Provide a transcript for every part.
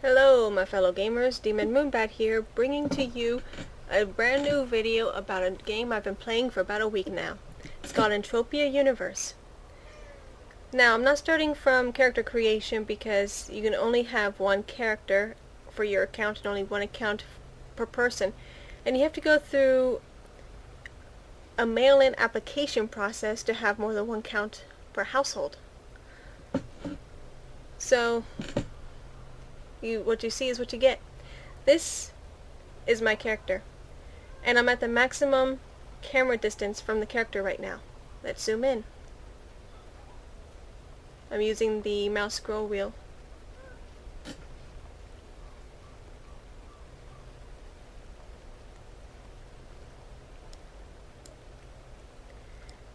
Hello my fellow gamers, Demon Moonbat here, bringing to you a brand new video about a game I've been playing for about a week now. It's called Entropia Universe. Now I'm not starting from character creation because you can only have one character for your account and only one account per person, and you have to go through a mail-in application process to have more than one account per household. So what you see is what you get. This is my character, and I'm at the maximum camera distance from the character right now. Let's zoom in. I'm using the mouse scroll wheel.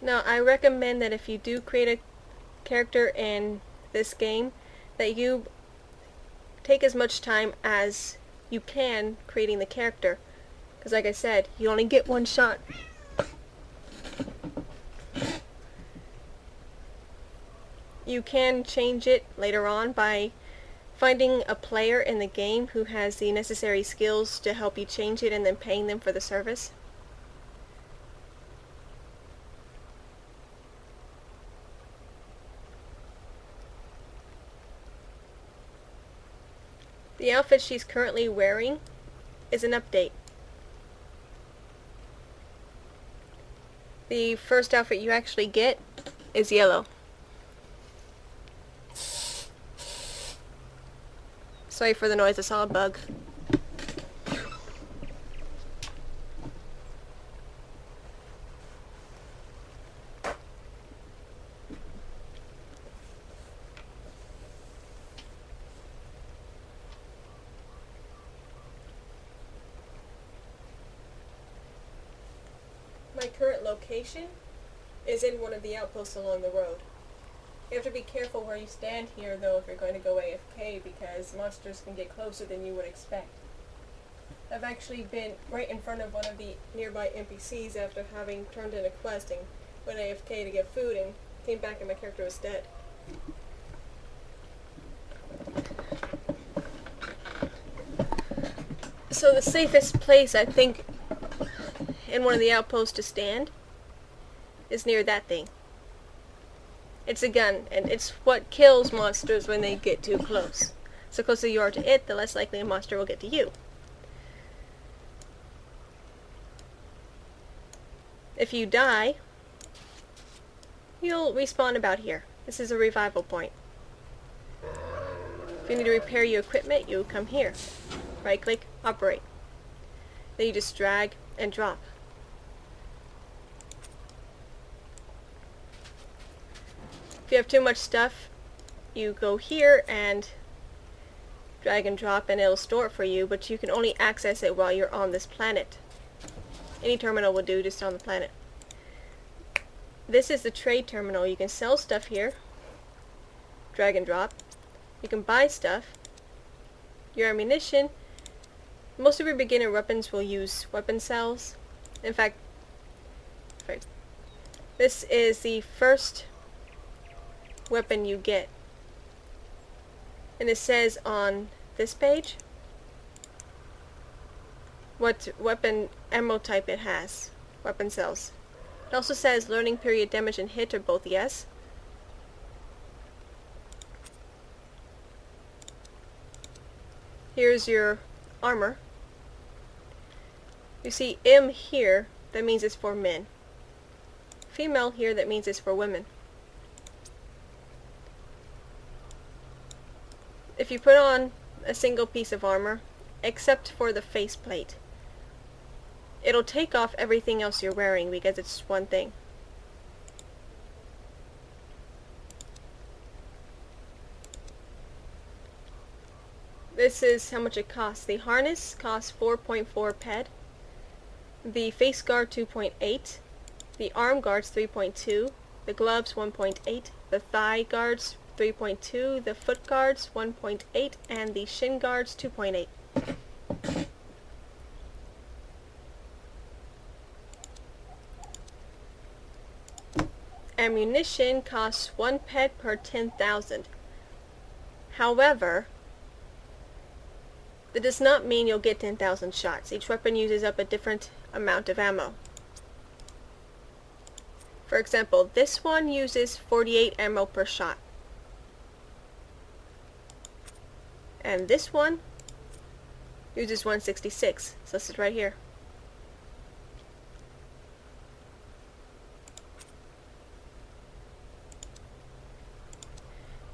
Now I recommend that if you do create a character in this game, that you take as much time as you can creating the character, because like I said, you only get one shot. You can change it later on by finding a player in the game who has the necessary skills to help you change it and then paying them for the service. The outfit she's currently wearing is an update. The first outfit you actually get is yellow. Sorry for the noise, I saw a bug. My current location is in one of the outposts along the road. You have to be careful where you stand here though if you're going to go AFK, because monsters can get closer than you would expect. I've actually been right in front of one of the nearby NPCs after having turned in a quest and went AFK to get food and came back and my character was dead. So the safest place I think in one of the outposts to stand is near that thing. It's a gun, and it's what kills monsters when they get too close. So the closer you are to it, the less likely a monster will get to you. If you die, you'll respawn about here. This is a revival point. If you need to repair your equipment, you come here. Right click, operate. Then you just drag and drop. If you have too much stuff, you go here and drag and drop and it'll store it for you, but you can only access it while you're on this planet. Any terminal will do, just on the planet. This is the trade terminal. You can sell stuff here, drag and drop. You can buy stuff. Your ammunition, most of your beginner weapons will use weapon cells. In fact, this is the first weapon you get, and it says on this page what weapon ammo type it has, weapon cells. It also says learning period, damage and hit are both yes. Here's your armor. You see M here, that means it's for men. Female here, that means it's for women. If you put on a single piece of armor, except for the faceplate, it'll take off everything else you're wearing because it's one thing. This is how much it costs. The harness costs 4.4 ped. The face guard 2.8. The arm guards 3.2. The gloves 1.8. The thigh guards 3.2, the foot guards 1.8, and the shin guards 2.8. Ammunition costs 1 ped per 10,000. However, That does not mean you'll get 10,000 shots. Each weapon uses up a different amount of ammo. For example, this one uses 48 ammo per shot. And this one uses 166. So this is right here.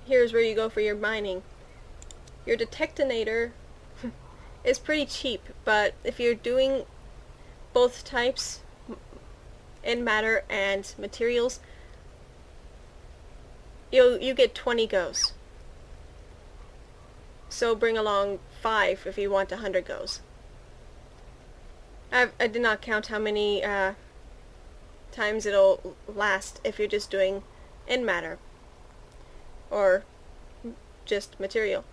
Here's where you go for your mining. Your detectonator is pretty cheap, but if you're doing both types, in matter and materials, you get 20 goes. So bring along 5 if you want 100 goes. I did not count how many times it'll last if you're just doing in matter or just material.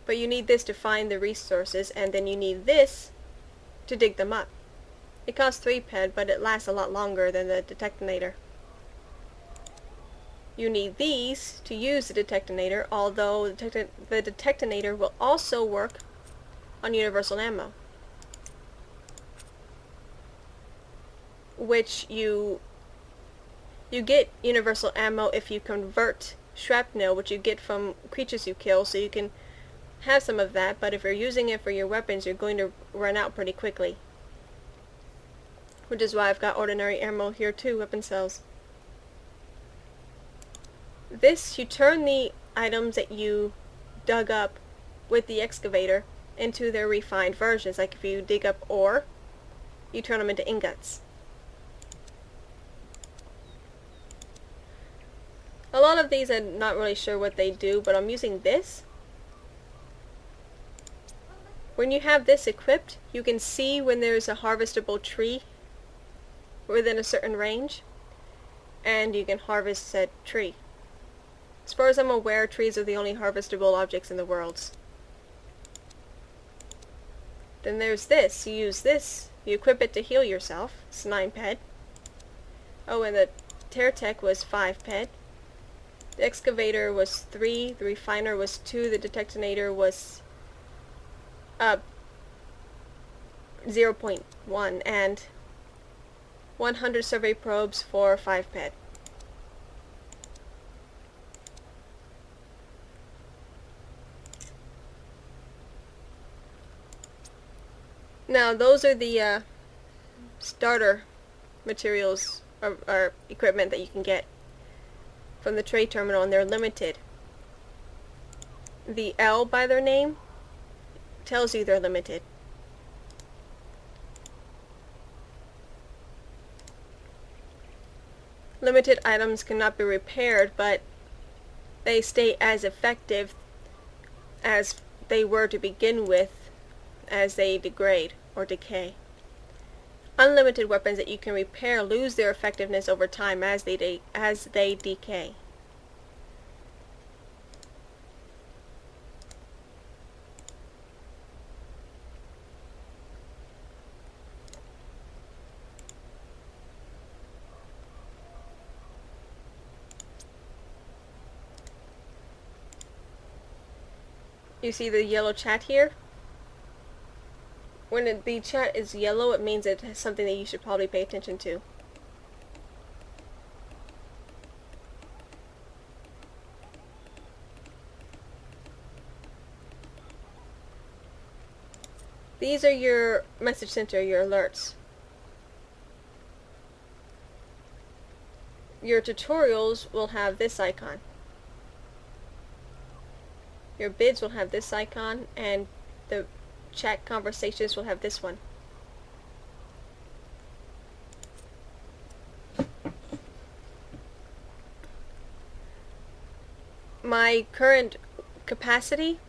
But you need this to find the resources, and then you need this to dig them up. It costs 3 ped, but it lasts a lot longer than the detectonator. You need these to use the detectonator, although the detectonator will also work on universal ammo, which you get universal ammo if you convert shrapnel, which you get from creatures you kill, so you can have some of that, but if you're using it for your weapons, you're going to run out pretty quickly. Which is why I've got ordinary ammo here too, weapon cells. This, you turn the items that you dug up with the excavator into their refined versions. Like if you dig up ore, you turn them into ingots. A lot of these I'm not really sure what they do, but I'm using this. When you have this equipped, you can see when there's a harvestable tree within a certain range, and you can harvest said tree. As far as I'm aware, trees are the only harvestable objects in the world. Then there's this. You use this. You equip it to heal yourself. It's 9 ped. Oh, and the Tear Tech was 5 ped. The excavator was 3. The refiner was 2. The detectonator was 0.1. And 100 survey probes for 5 ped. Now those are the starter materials or equipment that you can get from the trade terminal, and they're limited. The L by their name tells you they're limited. Limited items cannot be repaired, but they stay as effective as they were to begin with as they degrade or decay. Unlimited weapons that you can repair lose their effectiveness over time as they decay. You see the yellow chat here? When the chat is yellow, it means it has something that you should probably pay attention to. These are your message center, your alerts. Your tutorials will have this icon. Your bids will have this icon, and the chat conversations will have this one. My current capacity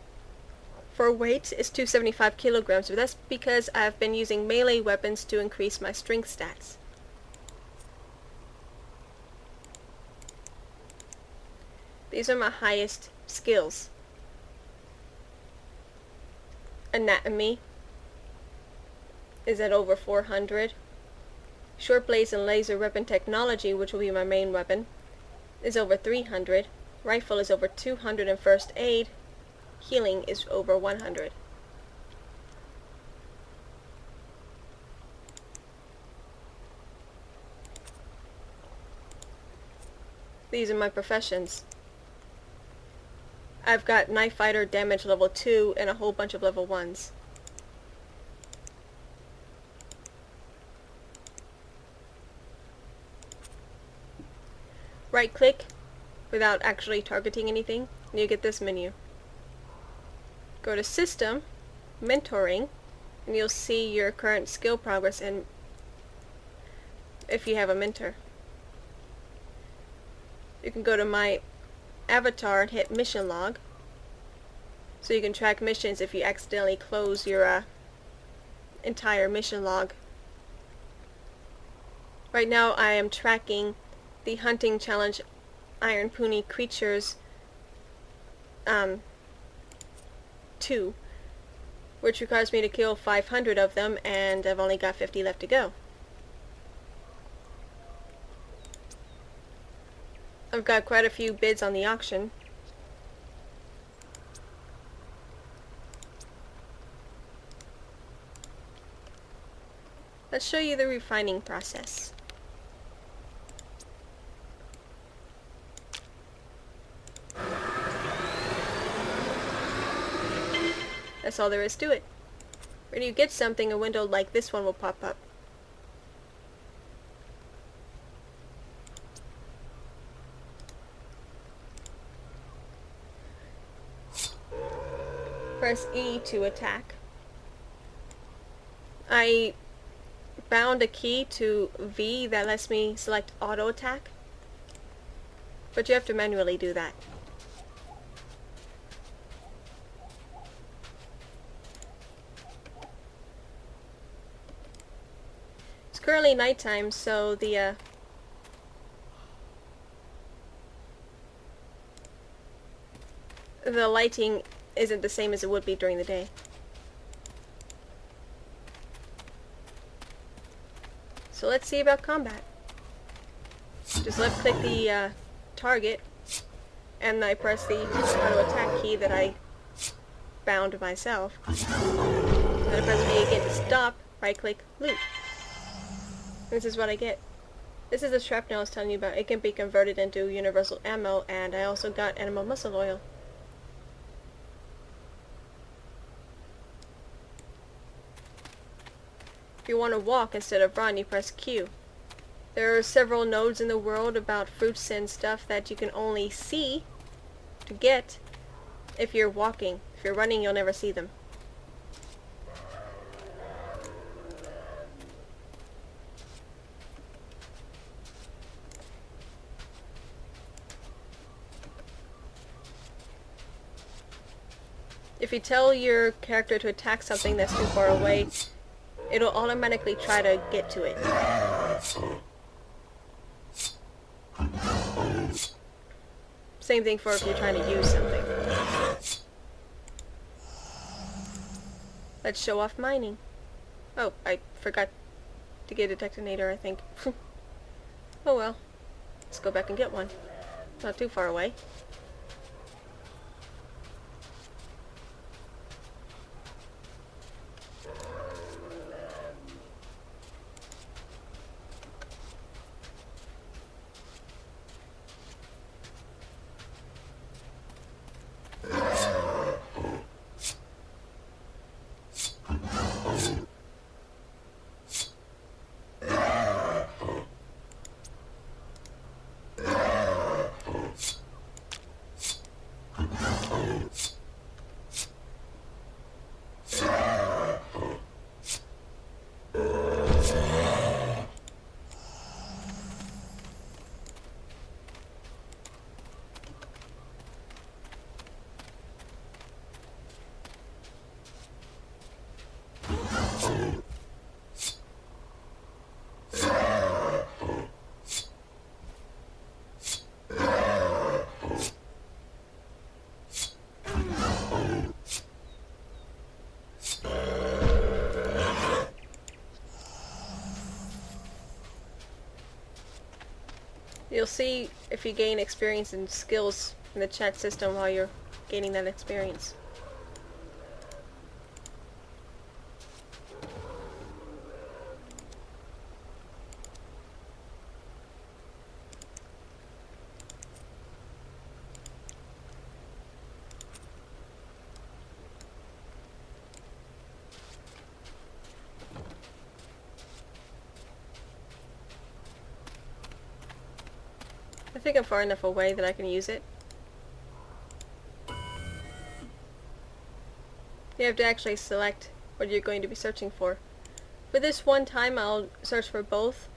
for weight is 275 kilograms, but that's because I've been using melee weapons to increase my strength stats. These are my highest skills. Anatomy is at over 400. Short blades and laser weapon technology, which will be my main weapon, is over 300. Rifle is over 200, and first aid healing is over 100. These are my professions. I've got knife fighter, damage level 2, and a whole bunch of level 1s. Right click without actually targeting anything, and you get this menu. Go to System, Mentoring, and you'll see your current skill progress and if you have a mentor. You can go to My Avatar and hit Mission Log, so you can track missions if you accidentally close your entire mission log. Right now I am tracking the Hunting Challenge Iron Puni Creatures 2, which requires me to kill 500 of them, and I've only got 50 left to go. I've got quite a few bids on the auction. Let's show you the refining process. That's all there is to it. When you get something, a window like this one will pop up. Press E to attack. I bound a key to V that lets me select auto attack, but you have to manually do that. It's currently nighttime, so the lighting isn't the same as it would be during the day. So let's see about combat. Just left click the target, and I press the auto attack key that I bound myself. Then I press V again to stop, right click, loot. This is what I get. This is the shrapnel I was telling you about. It can be converted into universal ammo, and I also got animal muscle oil. If you want to walk instead of run, you press Q. There are several nodes in the world about fruits and stuff that you can only see to get if you're walking. If you're running, you'll never see them. If you tell your character to attack something that's too far away, it'll automatically try to get to it. Same thing for if you're trying to use something. Let's show off mining. Oh, I forgot to get a detonator, I think. Oh well. Let's go back and get one. Not too far away. You'll see if you gain experience and skills in the chat system while you're gaining that experience. think I'm far enough away that I can use it. You have to actually select what you're going to be searching for. For this one time, I'll search for both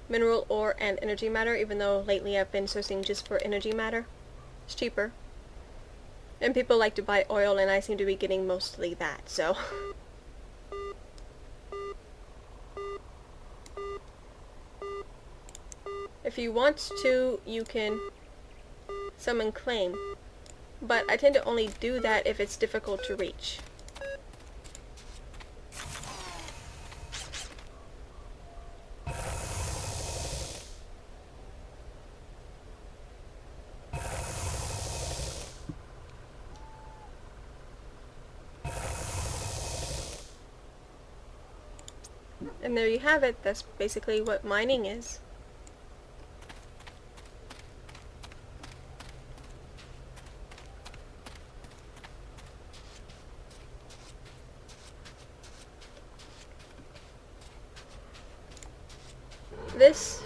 mineral ore and energy matter, even though lately I've been searching just for energy matter. It's cheaper. And people like to buy oil, and I seem to be getting mostly that, so. If you want to, you can summon claim, but I tend to only do that if it's difficult to reach. And there you have it. That's basically what mining is. This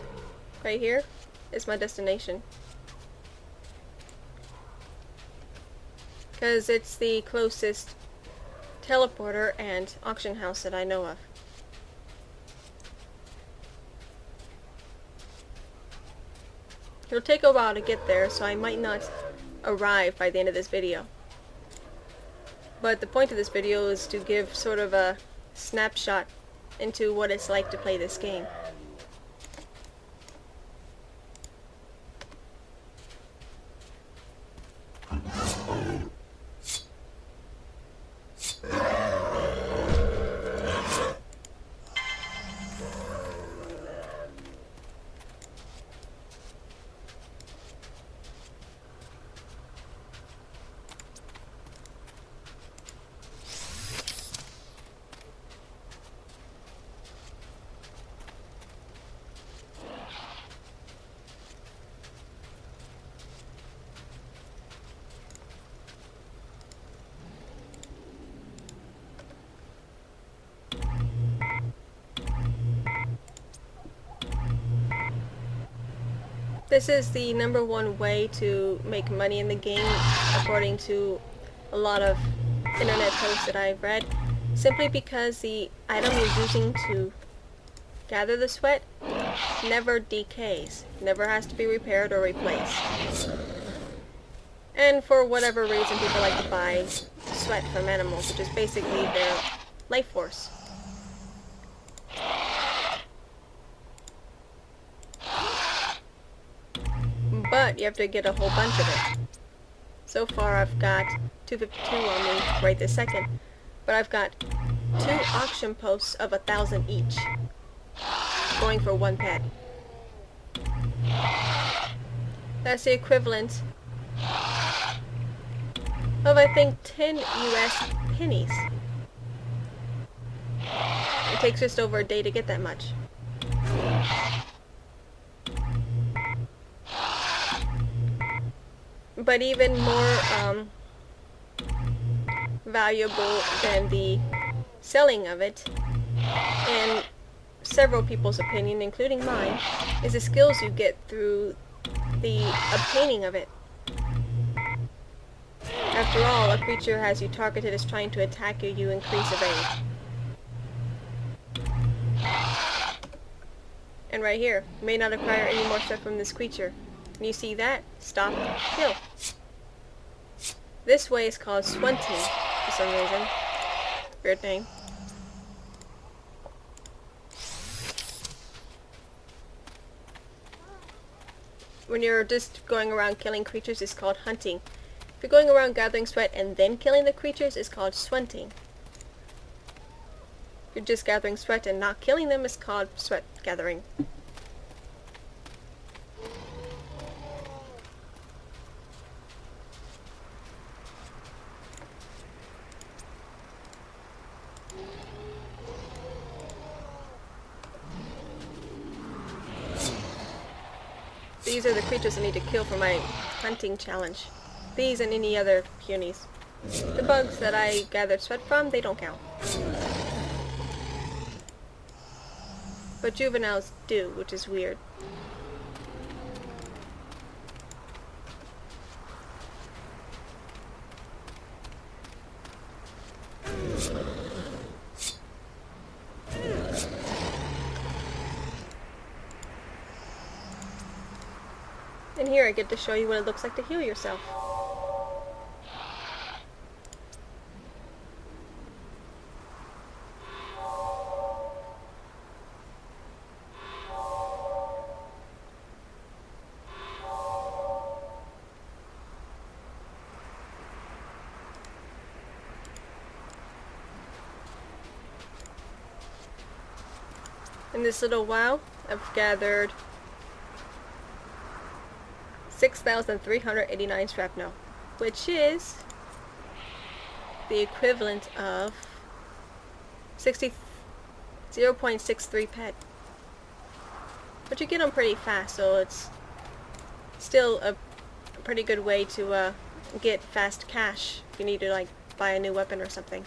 right here is my destination, because it's the closest teleporter and auction house that I know of. It'll take a while to get there, so I might not arrive by the end of this video. But the point of this video is to give sort of a snapshot into what it's like to play this game. This is the #1 way to make money in the game, according to a lot of internet posts that I've read, simply because the item you're using to gather the sweat never decays, never has to be repaired or replaced. And for whatever reason, people like to buy sweat from animals, which is basically their life force. But you have to get a whole bunch of it. So far I've got 252 on me right this second, but I've got 2 auction posts of 1,000 each, going for 1 pet. That's the equivalent of, I think, 10 US pennies. It takes just over a day to get that much. But even more valuable than the selling of it, in several people's opinion, including mine, is the skills you get through the obtaining of it. After all, a creature has you targeted as trying to attack you, you increase evade. And right here, may not acquire any more stuff from this creature. And you see that? Stop, kill. This way is called swunting, for some reason. Weird name. When you're just going around killing creatures, it's called hunting. If you're going around gathering sweat and then killing the creatures, it's called swunting. If you're just gathering sweat and not killing them, it's called sweat gathering. These are the creatures I need to kill for my hunting challenge. These and any other punies. The bugs that I gathered sweat from, they don't count. But juveniles do, which is weird. And here I get to show you what it looks like to heal yourself. In this little while, I've gathered 6,389 shrapnel, which is the equivalent of 0.63 pet. But you get them pretty fast, so it's still a pretty good way to get fast cash if you need to like buy a new weapon or something.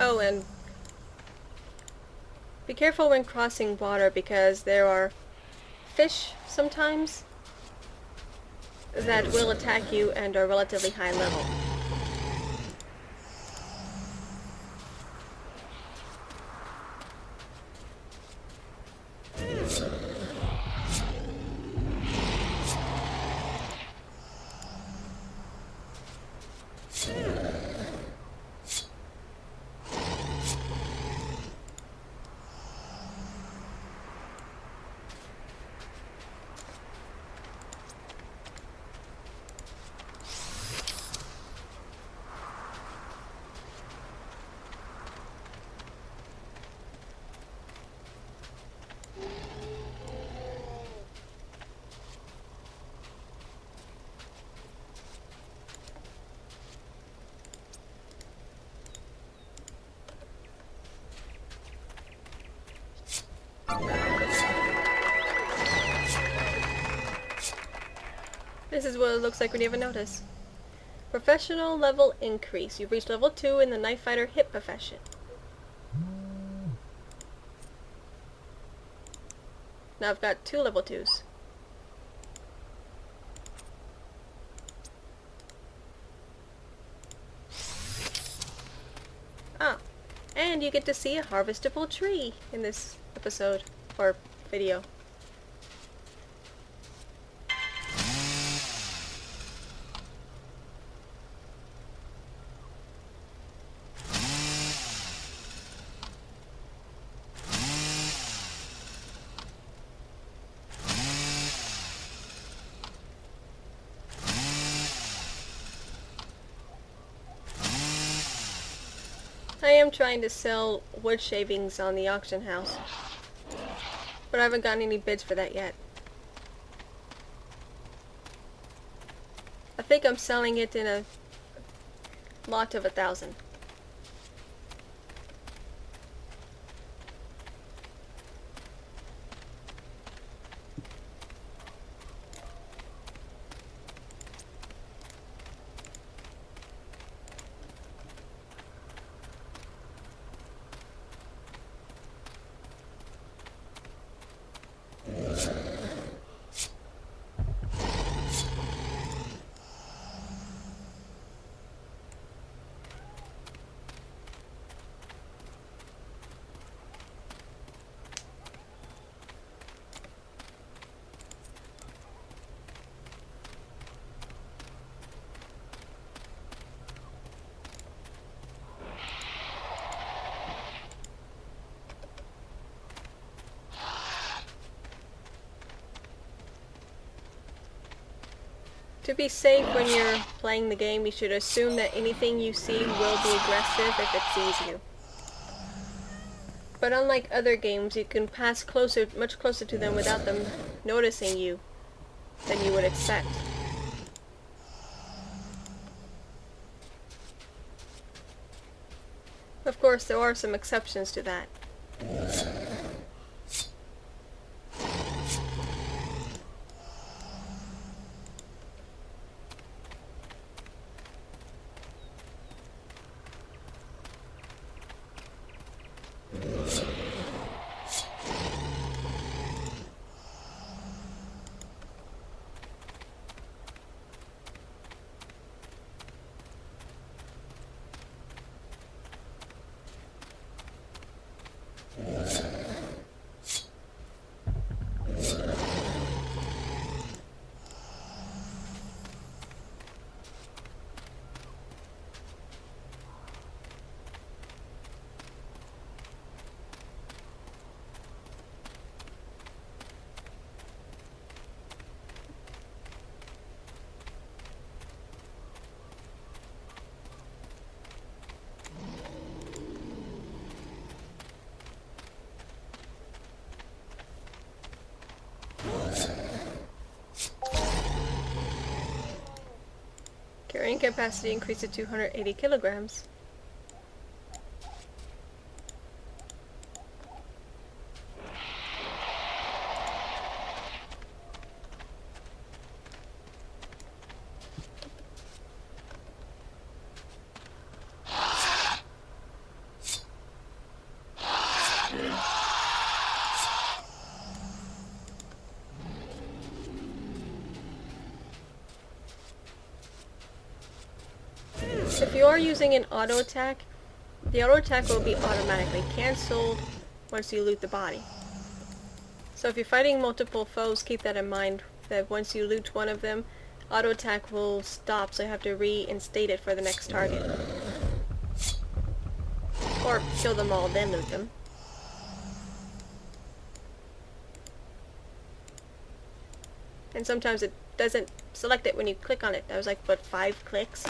Oh, and be careful when crossing water because there are fish sometimes that will attack you and are relatively high level. This is what it looks like when you have a notice. Professional level increase. You've reached level 2 in the knife fighter hit profession. Now I've got 2 level 2s. Ah, and you get to see a harvestable tree in this episode, or video. I am trying to sell wood shavings on the auction house, but I haven't gotten any bids for that yet. I think I'm selling it in a lot of 1,000. To be safe when you're playing the game, you should assume that anything you see will be aggressive if it sees you. But unlike other games, you can pass closer, much closer to them without them noticing you than you would expect. Of course, there are some exceptions to that. Carrying capacity increased to 280 kilograms. If you are using an auto attack, the auto attack will be automatically cancelled once you loot the body. So if you're fighting multiple foes, keep that in mind, that once you loot one of them, auto attack will stop, so you have to reinstate it for the next target. Or kill them all, then loot them. And sometimes it doesn't select it when you click on it. That was like, what, 5 clicks?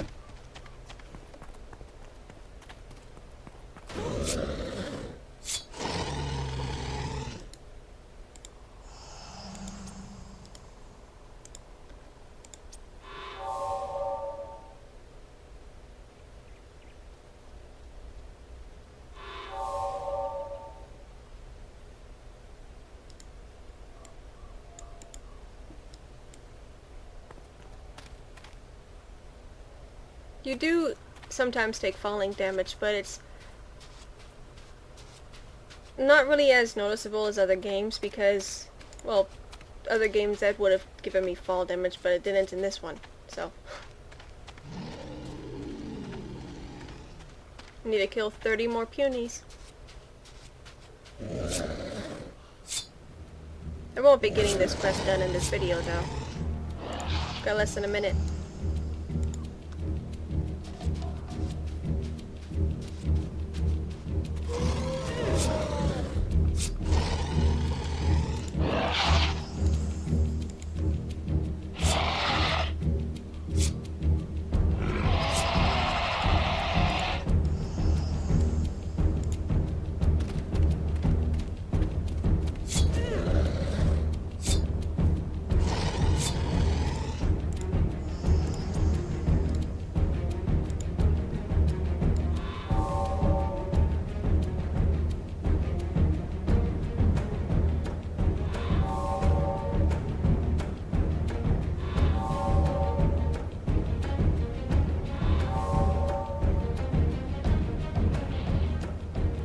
You do sometimes take falling damage, but it's not really as noticeable as other games because, well, other games that would have given me fall damage, but it didn't in this one, so. I need to kill 30 more punies. I won't be getting this quest done in this video, though. Got less than a minute.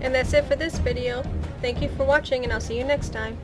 And that's it for this video. Thank you for watching, and I'll see you next time.